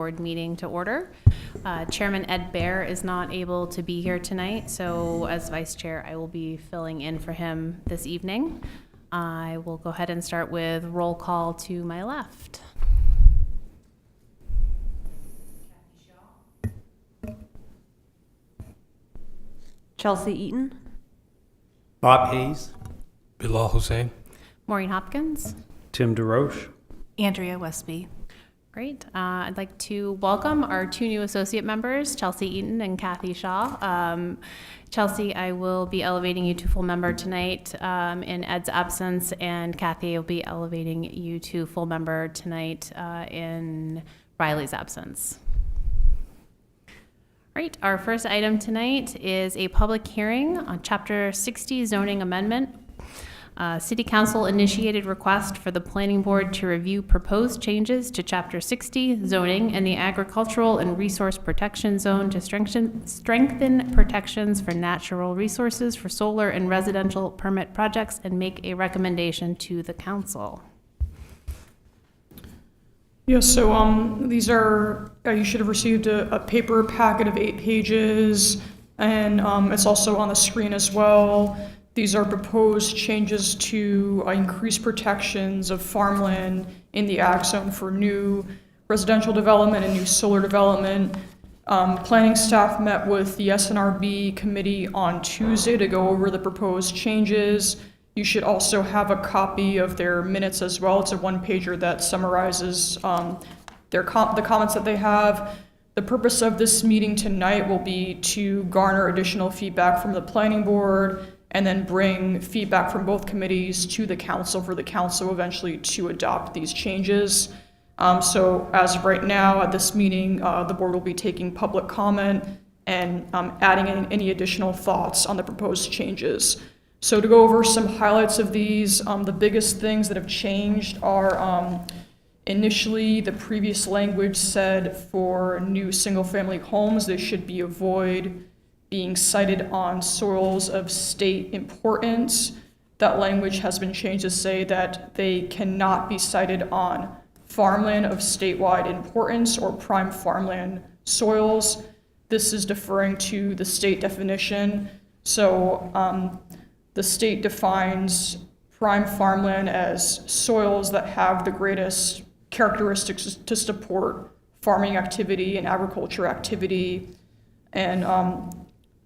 Board meeting to order. Chairman Ed Bear is not able to be here tonight, so as vice chair, I will be filling in for him this evening. I will go ahead and start with roll call to my left. Chelsea Eaton. Bob Hayes. Bilal Hussein. Maureen Hopkins. Tim DeRoche. Andrea Westby. Great. I'd like to welcome our two new associate members, Chelsea Eaton and Kathy Shaw. Chelsea, I will be elevating you to full member tonight in Ed's absence, and Kathy will be elevating you to full member tonight in Riley's absence. Right, our first item tonight is a public hearing on Chapter 60 zoning amendment. City Council initiated request for the Planning Board to review proposed changes to Chapter 60 zoning and the Agricultural and Resource Protection Zone to strengthen protections for natural resources for solar and residential permit projects and make a recommendation to the council. Yeah, so these are, you should have received a paper packet of 8 pages, and it's also on the screen as well. These are proposed changes to increase protections of farmland in the ag zone for new residential development and new solar development. Planning staff met with the SNRB committee on Tuesday to go over the proposed changes. You should also have a copy of their minutes as well. It's a one-pager that summarizes the comments that they have. The purpose of this meeting tonight will be to garner additional feedback from the planning board and then bring feedback from both committees to the council for the council eventually to adopt these changes. So as of right now at this meeting, the board will be taking public comment and adding in any additional thoughts on the proposed changes. So to go over some highlights of these, the biggest things that have changed are initially the previous language said for new single-family homes, they should be avoid being sited on soils of state importance. That language has been changed to say that they cannot be sited on farmland of statewide importance or prime farmland soils. This is deferring to the state definition. So the state defines prime farmland as soils that have the greatest characteristics to support farming activity and agriculture activity. And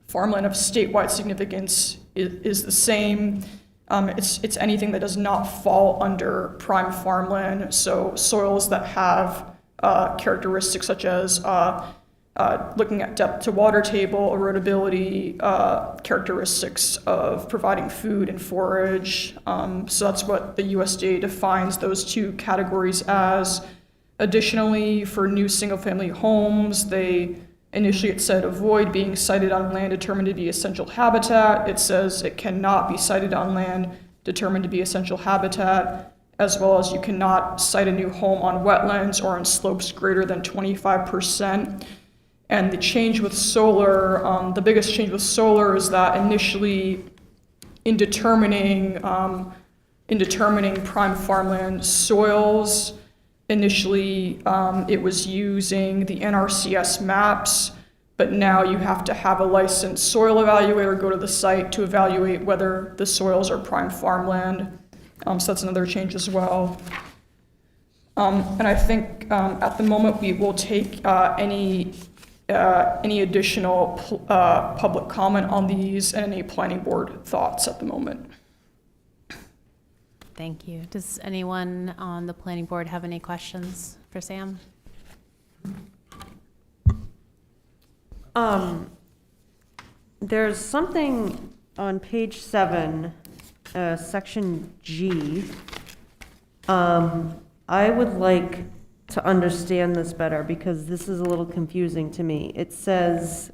farmland of statewide significance is the same. It's anything that does not fall under prime farmland. So soils that have characteristics such as looking at depth to water table, erodibility, characteristics of providing food and forage. So that's what the USDA defines those two categories as. Additionally, for new single-family homes, initially it said avoid being sited on land determined to be essential habitat. It says it cannot be sited on land determined to be essential habitat, as well as you cannot site a new home on wetlands or on slopes greater than 25%. And the change with solar, the biggest change with solar is that initially in determining prime farmland soils, initially, it was using the NRCS maps, but now you have to have a licensed soil evaluator go to the site to evaluate whether the soils are prime farmland. So that's another change as well. And I think at the moment we will take any additional public comment on these and any planning board thoughts at the moment. Thank you. Does anyone on the planning board have any questions for Sam? There's something on page 7, section G. I would like to understand this better because this is a little confusing to me. It says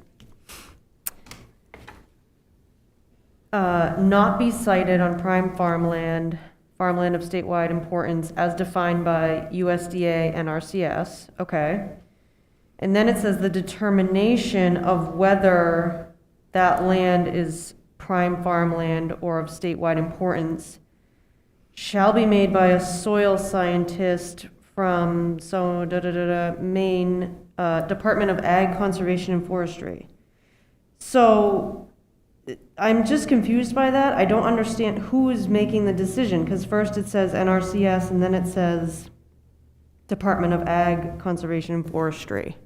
not be sited on prime farmland of statewide importance as defined by USDA and RCS. Okay. And then it says the determination of whether that land is prime farmland or of statewide importance shall be made by a soil scientist from, so, Maine, Department of Ag, Conservation and Forestry. So, I'm just confused by that. I don't understand who is making the decision, because first it says NRCS, and then it says Department of Ag, Conservation and Forestry.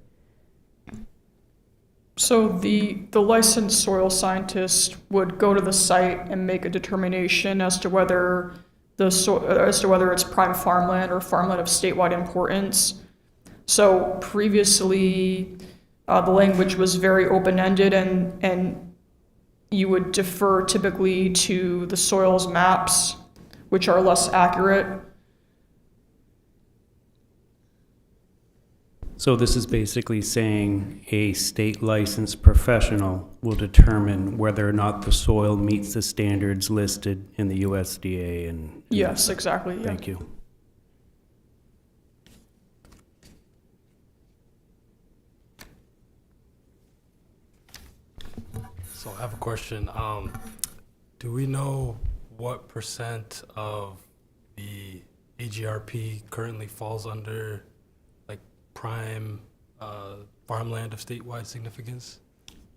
So the licensed soil scientist would go to the site and make a determination as to whether it's prime farmland or farmland of statewide importance. So previously, the language was very open-ended, and you would defer typically to the soils maps, which are less accurate. So this is basically saying a state licensed professional will determine whether or not the soil meets the standards listed in the USDA and. Yes, exactly. Yeah. Thank you. So I have a question. Do we know what percent of the AGRP currently falls under like prime farmland of statewide significance?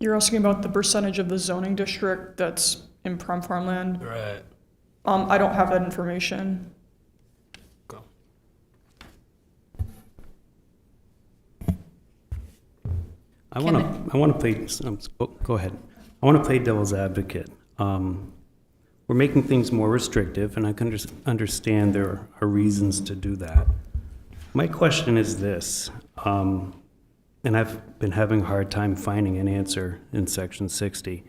You're asking about the percentage of the zoning district that's in prime farmland? Right. I don't have that information. Go. I want to play, go ahead. I want to play devil's advocate. We're making things more restrictive, and I can understand there are reasons to do that. My question is this, and I've been having a hard time finding an answer in Section 60.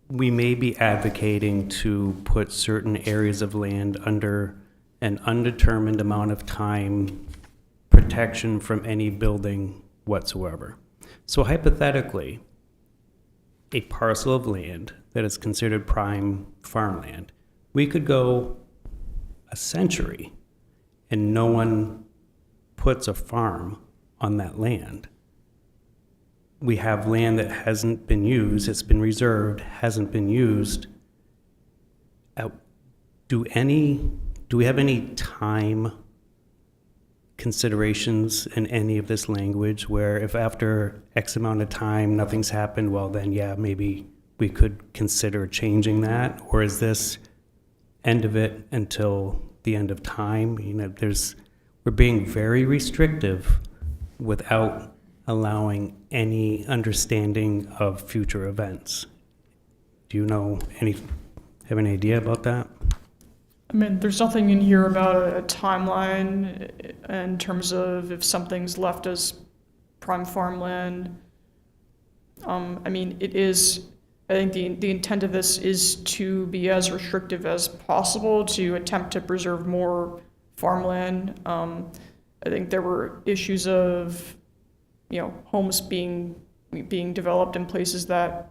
We may be advocating to put certain areas of land under an undetermined amount of time protection from any building whatsoever. So hypothetically, a parcel of land that is considered prime farmland, we could go a century and no one puts a farm on that land. We have land that hasn't been used, it's been reserved, hasn't been used. Do we have any time considerations in any of this language where if after X amount of time nothing's happened, well then yeah, maybe we could consider changing that? Or is this end of it until the end of time? You know, we're being very restrictive without allowing any understanding of future events. Do you have any idea about that? I mean, there's nothing in here about a timeline in terms of if something's left as prime farmland. I mean, I think the intent of this is to be as restrictive as possible to attempt to preserve more farmland. I think there were issues of, homes being developed in places that,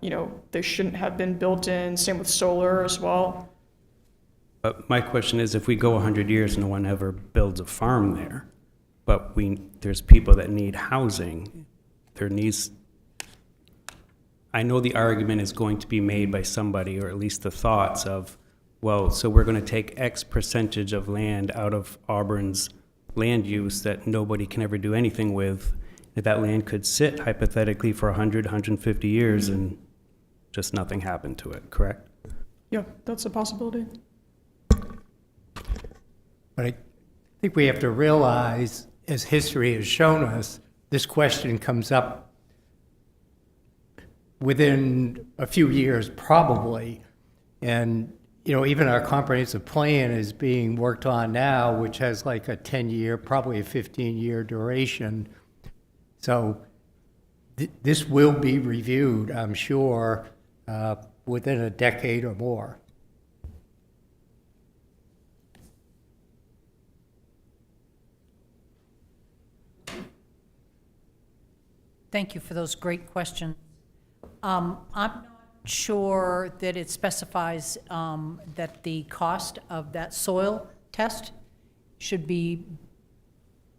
they shouldn't have been built in, same with solar as well. But my question is, if we go 100 years, no one ever builds a farm there, but there's people that need housing, I know the argument is going to be made by somebody, or at least the thoughts of, well, so we're going to take X percentage of land out of Auburn's land use that nobody can ever do anything with. That land could sit hypothetically for 100, 150 years and just nothing happened to it, correct? Yeah, that's a possibility. But I think we have to realize, as history has shown us, this question comes up within a few years, probably. And, even our comprehensive plan is being worked on now, which has like a 10-year, probably a 15-year duration. So this will be reviewed, I'm sure, within a decade or more. Thank you for those great questions. I'm not sure that it specifies that the cost of that soil test should be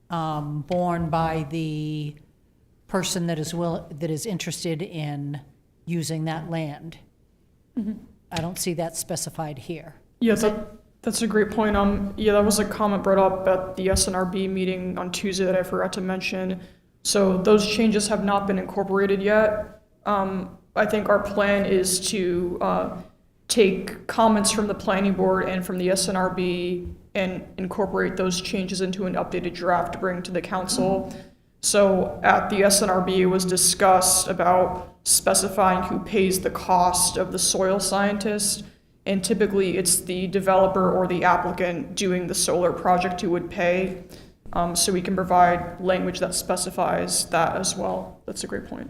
borne by the person that is interested in using that land. Mm-hmm. I don't see that specified here. Yeah, That's a great point. Yeah, that was a comment brought up at the SNRB meeting on Tuesday that I forgot to mention. So those changes have not been incorporated yet. I think our plan is to take comments from the planning board and from the SNRB and incorporate those changes into an updated draft to bring to the council. So at the SNRB, it was discussed about specifying who pays the cost of the soil scientist. And typically, it's the developer or the applicant doing the solar project who would pay. So we can provide language that specifies that as well. That's a great point.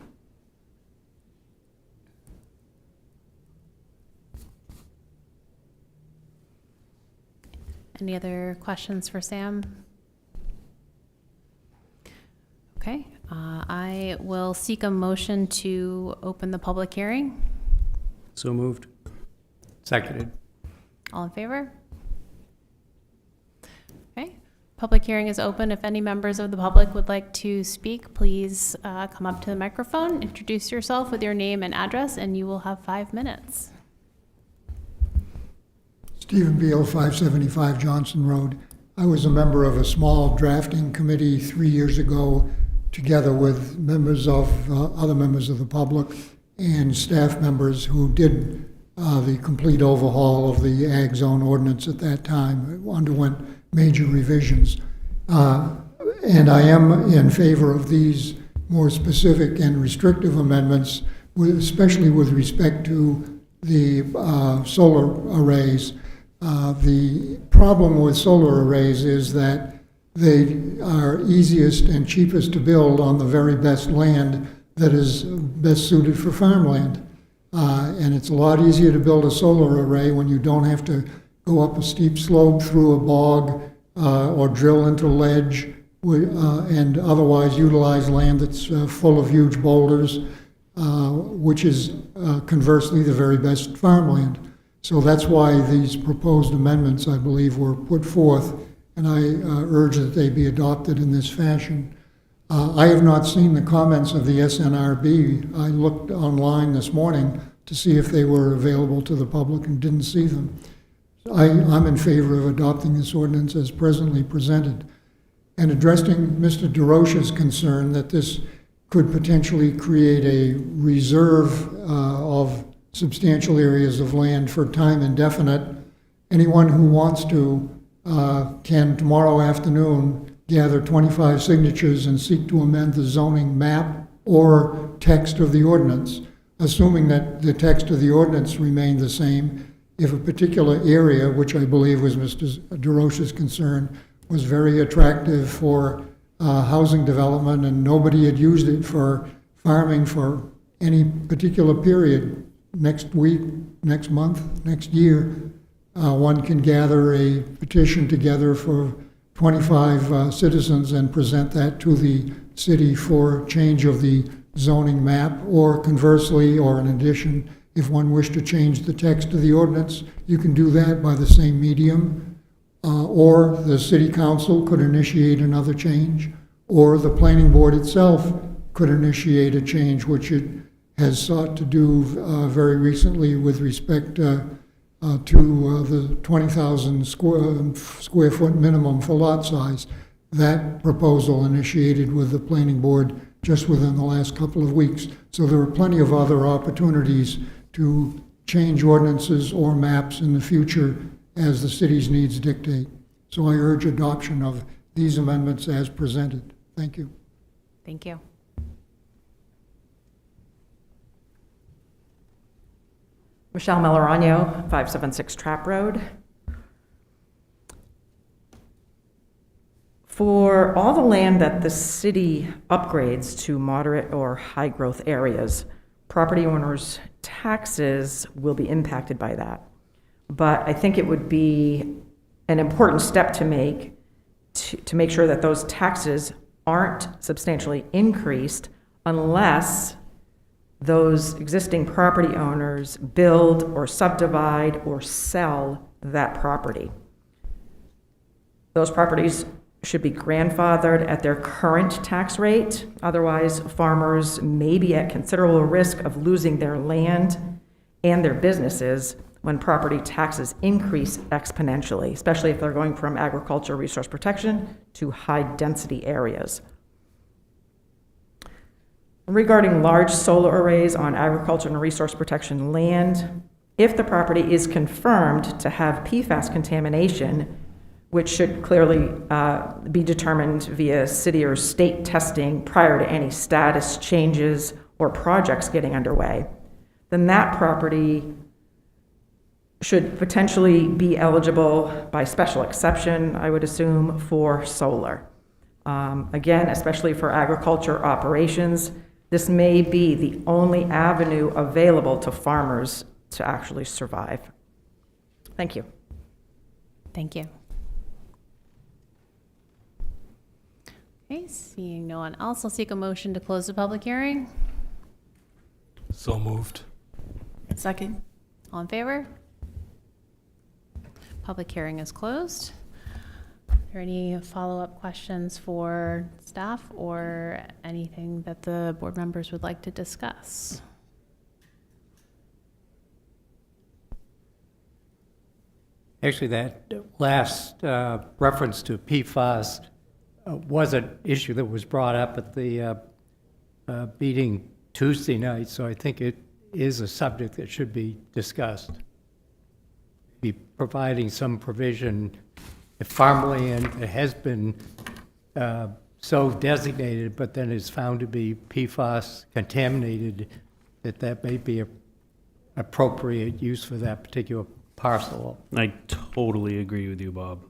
Any other questions for Sam? Okay, I will seek a motion to open the public hearing. So moved. Seconded. All in favor? Okay, public hearing is open. If any members of the public would like to speak, please come up to the microphone, introduce yourself with your name and address, and you will have 5 minutes. Stephen Beal, 575 Johnson Road. I was a member of a small drafting committee 3 years ago, together with members of other members of the public and staff members who did the complete overhaul of the ag zone ordinance at that time. It underwent major revisions. And I am in favor of these more specific and restrictive amendments, especially with respect to the solar arrays. The problem with solar arrays is that they are easiest and cheapest to build on the very best land that is best suited for farmland. And it's a lot easier to build a solar array when you don't have to go up a steep slope through a bog or drill into ledge and otherwise utilize land that's full of huge boulders, which is conversely the very best farmland. So that's why these proposed amendments, I believe, were put forth, and I urge that they be adopted in this fashion. I have not seen the comments of the SNRB. I looked online this morning to see if they were available to the public and didn't see them. I'm in favor of adopting this ordinance as presently presented. And addressing Mr. DeRoche's concern that this could potentially create a reserve of substantial areas of land for time indefinite, anyone who wants to can tomorrow afternoon gather 25 signatures and seek to amend the zoning map or text of the ordinance, assuming that the text of the ordinance remained the same. If a particular area, which I believe was Mr. DeRoche's concern, was very attractive for housing development and nobody had used it for farming for any particular period, next week, next month, next year, one can gather a petition together for 25 citizens and present that to the city for change of the zoning map, or conversely, or in addition, if one wished to change the text of the ordinance, you can do that by the same medium, or the city council could initiate another change, or the planning board itself could initiate a change, which it has sought to do very recently with respect to the 20,000 square foot minimum for lot size. That proposal initiated with the planning board just within the last couple of weeks. So there are plenty of other opportunities to change ordinances or maps in the future as the city's needs dictate. So I urge adoption of these amendments as presented. Thank you. Thank you. Michelle Melorano, 576 Trap Road. For all the land that the city upgrades to moderate or high growth areas, property owners' taxes will be impacted by that. But I think it would be an important step to make sure that those taxes aren't substantially increased unless those existing property owners build or subdivide or sell that property. Those properties should be grandfathered at their current tax rate. Otherwise, farmers may be at considerable risk of losing their land and their businesses when property taxes increase exponentially, especially if they're going from agriculture resource protection to high-density areas. Regarding large solar arrays on agriculture and resource protection land, if the property is confirmed to have PFAS contamination, which should clearly be determined via city or state testing prior to any status changes or projects getting underway, then that property should potentially be eligible by special exception, I would assume, for solar. Again, especially for agriculture operations, this may be the only avenue available to farmers to actually survive. Thank you. Thank you. Okay, seeing no one else, I'll seek a motion to close the public hearing. So moved. Second. All in favor? Public hearing is closed. Are there any follow-up questions for staff or anything that the board members would like to discuss? Actually, that last reference to PFAS was an issue that was brought up at the meeting Tuesday night, so I think it is a subject that should be discussed. Be providing some provision if farmland has been so designated, but then is found to be PFAS contaminated, that may be an appropriate use for that particular parcel. I totally agree with you, Bob.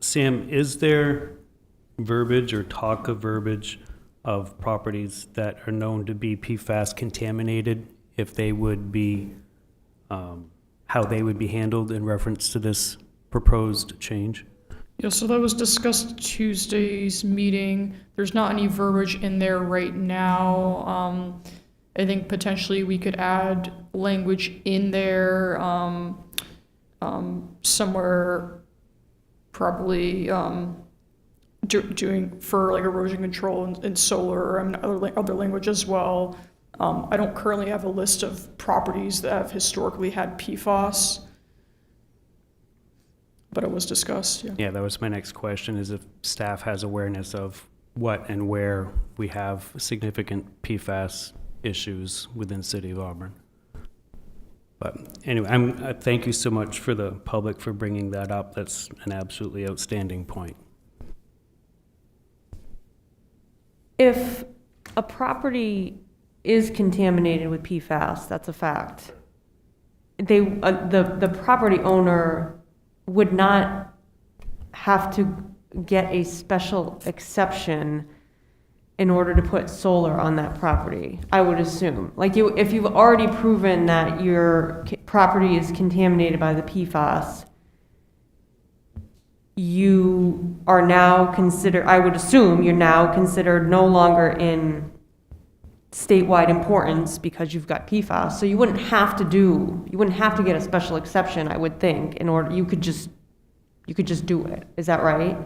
Sam, is there verbiage or talk of verbiage of properties that are known to be PFAS contaminated, if they would be, how they would be handled in reference to this proposed change? Yeah, so that was discussed Tuesday's meeting. There's not any verbiage in there right now. I think potentially we could add language in there somewhere, probably doing for like erosion control and solar and other language as well. I don't currently have a list of properties that have historically had PFAS, but it was discussed, yeah. Yeah, that was my next question, is if staff has awareness of what and where we have significant PFAS issues within City of Auburn. But anyway, thank you so much for the public for bringing that up. That's an absolutely outstanding point. If a property is contaminated with PFAS, that's a fact. The property owner would not have to get a special exception in order to put solar on that property, I would assume. Like if you've already proven that your property is contaminated by the PFAS, you are now considered, I would assume you're now considered no longer in statewide importance because you've got PFAS. So you wouldn't have to get a special exception, I would think, in order, you could just do it. Is that right?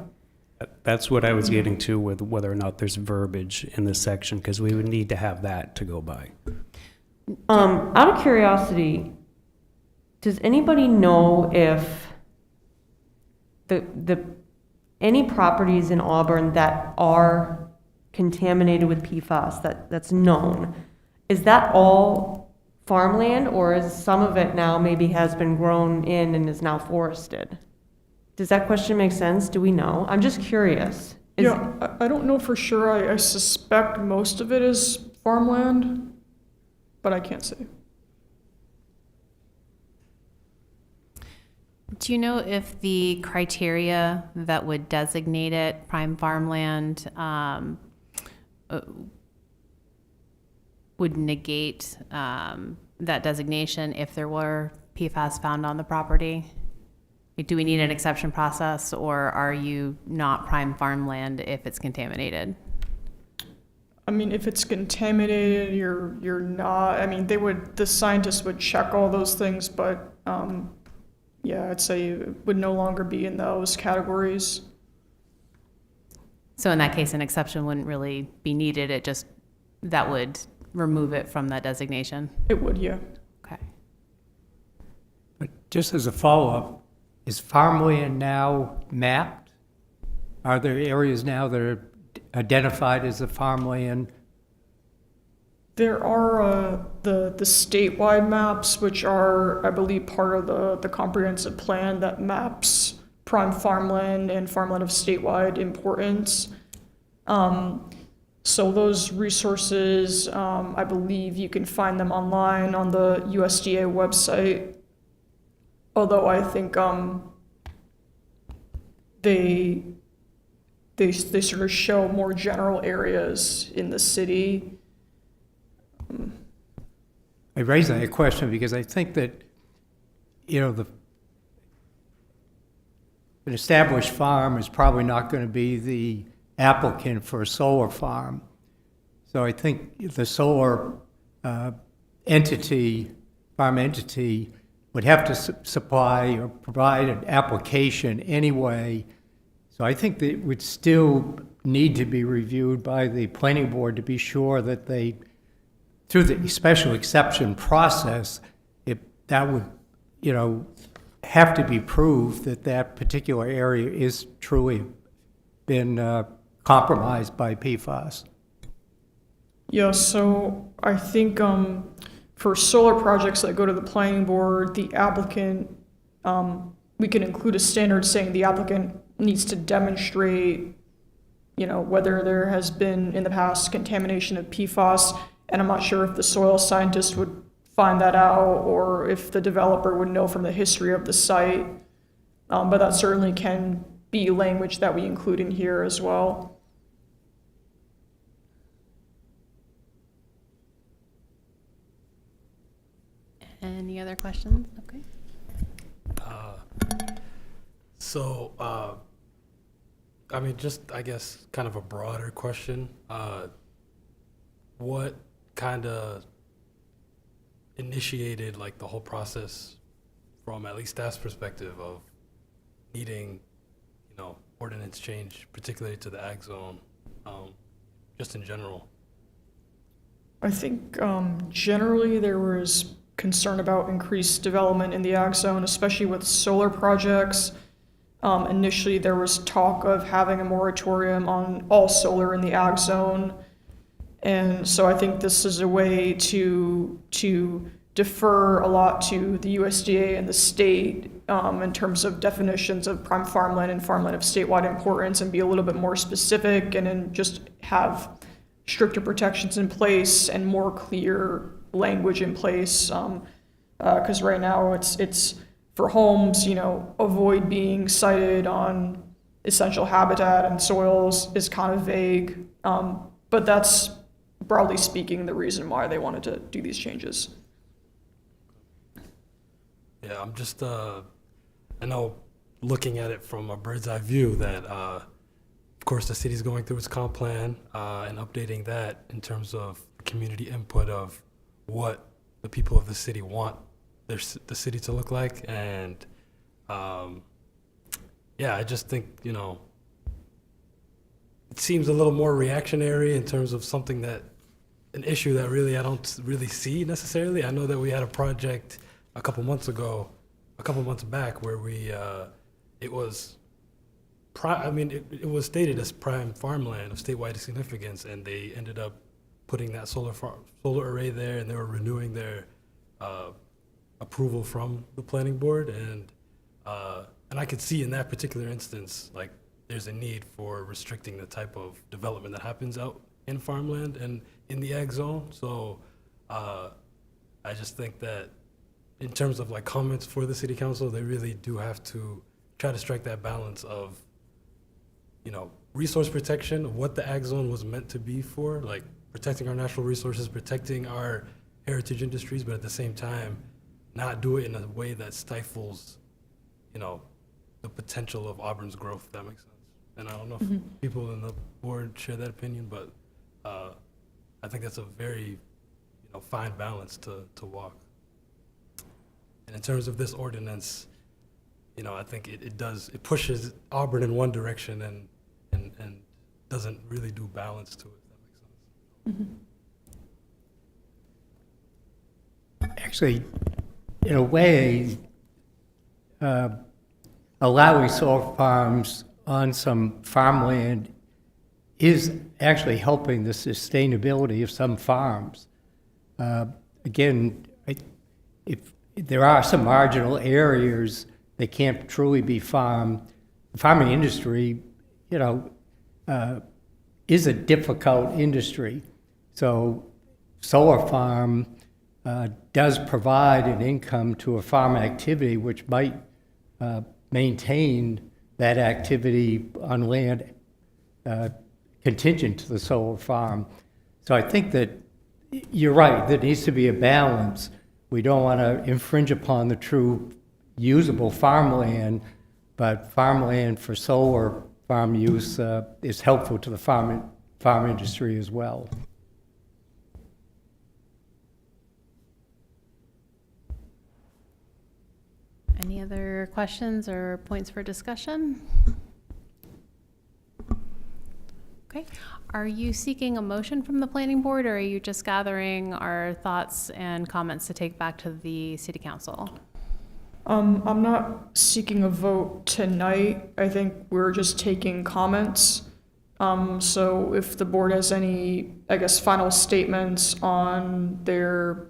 That's what I was getting to with whether or not there's verbiage in this section, because we would need to have that to go by. Out of curiosity, does anybody know if any properties in Auburn that are contaminated with PFAS that's known, is that all farmland, or is some of it now maybe has been grown in and is now forested? Does that question make sense? Do we know? I'm just curious. Yeah, I don't know for sure. I suspect most of it is farmland, but I can't say. Do you know if the criteria that would designate it prime farmland would negate that designation if there were PFAS found on the property? Do we need an exception process, or are you not prime farmland if it's contaminated? I mean, if it's contaminated, you're not. I mean, the scientists would check all those things, but yeah, I'd say it would no longer be in those categories. So in that case, an exception wouldn't really be needed. That would remove it from that designation? It would, yeah. Okay. But just as a follow-up, is farmland now mapped? Are there areas now that are identified as a farmland? There are the statewide maps, which are, I believe, part of the comprehensive plan that maps prime farmland and farmland of statewide importance. So those resources, I believe you can find them online on the USDA website. Although I think they sort of show more general areas in the city. I raise that question because I think that, an established farm is probably not going to be the applicant for a solar farm. So I think the solar farm entity would have to supply or provide an application anyway. So I think that it would still need to be reviewed by the planning board to be sure that they, through the special exception process, that would, have to be proved that that particular area is truly been compromised by PFAS. Yeah, so I think for solar projects that go to the planning board, the applicant, we can include a standard saying the applicant needs to demonstrate, whether there has been in the past contamination of PFAS, and I'm not sure if the soil scientist would find that out or if the developer would know from the history of the site, but that certainly can be language that we include in here as well. Any other questions? Okay. Just, I guess, kind of a broader question. What kind of initiated, like, the whole process from at least staff's perspective of needing, ordinance change, particularly to the ag zone, just in general? I think generally there was concern about increased development in the ag zone, especially with solar projects. Initially, there was talk of having a moratorium on all solar in the ag zone. And so I think this is a way to defer a lot to the USDA and the state in terms of definitions of prime farmland and farmland of statewide importance, and be a little bit more specific, and then just have stricter protections in place and more clear language in place. Because right now it's for homes, avoid being cited on essential habitat and soils is kind of vague. But that's broadly speaking the reason why they wanted to do these changes. Yeah, I'm just, I know, looking at it from a bird's eye view that, of course, the city's going through its comp plan and updating that in terms of community input of what the people of the city want the city to look like. And I just think, it seems a little more reactionary in terms of an issue that really I don't really see necessarily. I know that we had a project a couple months back where it was stated as prime farmland of statewide significance, and they ended up putting that solar array there, and they were renewing their approval from the planning board, and I could see in that particular instance, like, there's a need for restricting the type of development that happens out in farmland and in the ag zone. So I just think that in terms of, like, comments for the city council, they really do have to try to strike that balance of, resource protection of what the ag zone was meant to be for, like protecting our natural resources, protecting our heritage industries, but at the same time, not do it in a way that stifles, the potential of Auburn's growth, if that makes sense. And I don't know if people in the board share that opinion, but I think that's a very, fine balance to walk. And in terms of this ordinance, I think it pushes Auburn in one direction and doesn't really do balance to it, if that makes sense. actually, in a way, allowing solar farms on some farmland is actually helping the sustainability of some farms. Again, if there are some marginal areas that can't truly be farmed, the farming industry, is a difficult industry. So solar farm does provide an income to a farm activity which might maintain that activity on land contingent to the solar farm. So I think that you're right, there needs to be a balance. We don't want to infringe upon the true usable farmland, but farmland for solar farm use is helpful to the farm industry as well. Any other questions or points for discussion? Okay. Are you seeking a motion from the planning board, or are you just gathering our thoughts and comments to take back to the city council? I'm not seeking a vote tonight. I think we're just taking comments. So if the board has any, I guess, final statements on their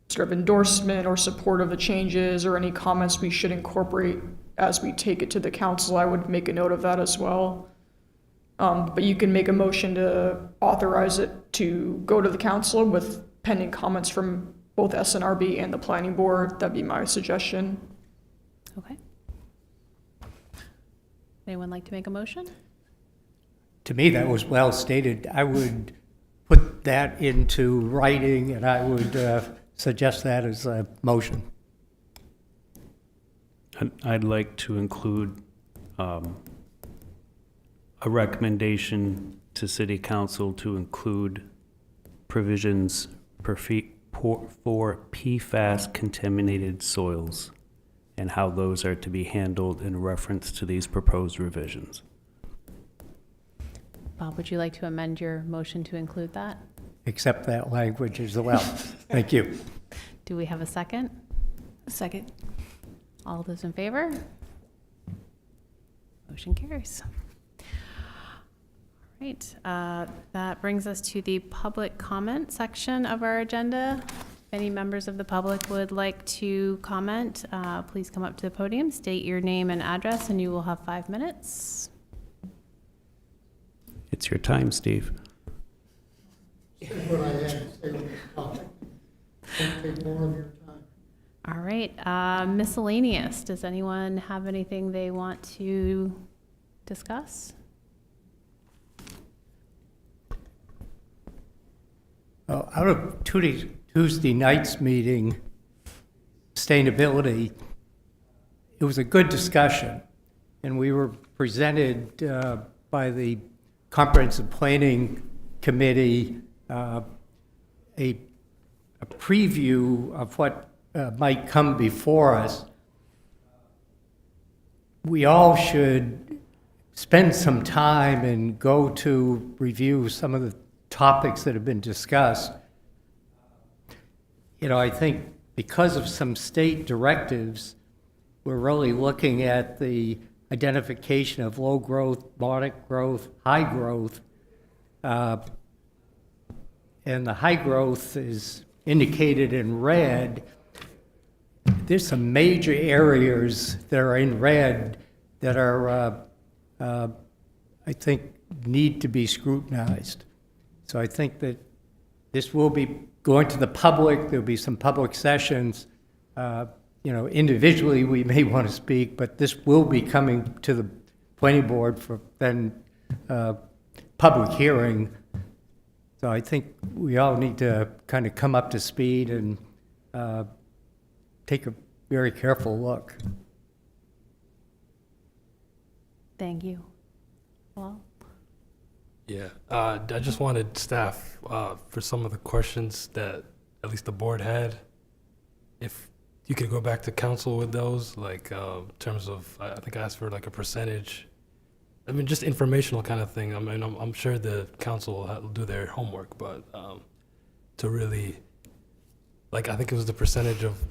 sort of endorsement or support of the changes, or any comments we should incorporate as we take it to the council, I would make a note of that as well. But you can make a motion to authorize it to go to the council with pending comments from both SNRB and the planning board. That'd be my suggestion. Okay. Anyone like to make a motion? To me, that was well stated. I would put that into writing, and I would suggest that as a motion. I'd like to include a recommendation to City Council to include provisions for PFAS contaminated soils and how those are to be handled in reference to these proposed revisions. Bob, would you like to amend your motion to include that? Accept that language as well. Thank you. Do we have a second? A second. All those in favor? Motion carries. All right, that brings us to the public comment section of our agenda. If any members of the public would like to comment, please come up to the podium, state your name and address, and you will have 5 minutes. It's your time, Steve. What I had to say on this topic. Don't take more of your time. All right, miscellaneous. Does anyone have anything they want to discuss? Well, out of Tuesday night's meeting, sustainability, it was a good discussion, and we were presented by the Comprehensive Planning Committee a preview of what might come before us. We all should spend some time and go to review some of the topics that have been discussed. I think because of some state directives, we're really looking at the identification of low growth, moderate growth, high growth. And the high growth is indicated in red. There's some major areas that are in red that are, I think, need to be scrutinized. So I think that this will be going to the public. There'll be some public sessions. Individually we may want to speak, but this will be coming to the planning board for then public hearing. So I think we all need to kind of come up to speed and take a very careful look. Thank you. Well, Yeah, I just wanted staff for some of the questions that at least the board had. If you could go back to council with those, like in terms of, I think I asked for like a percentage. I mean, just informational kind of thing. I mean, I'm sure the council will do their homework, but to really like, I think it was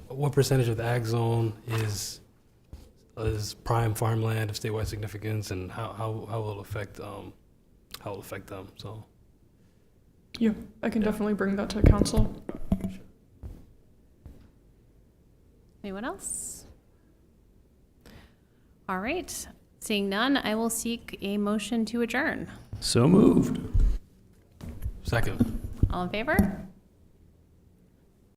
what percentage of the ag zone is prime farmland of statewide significance, and how will it affect them, so. Yeah, I can definitely bring that to council. Anyone else? All right, seeing none, I will seek a motion to adjourn. So moved. Second. All in favor?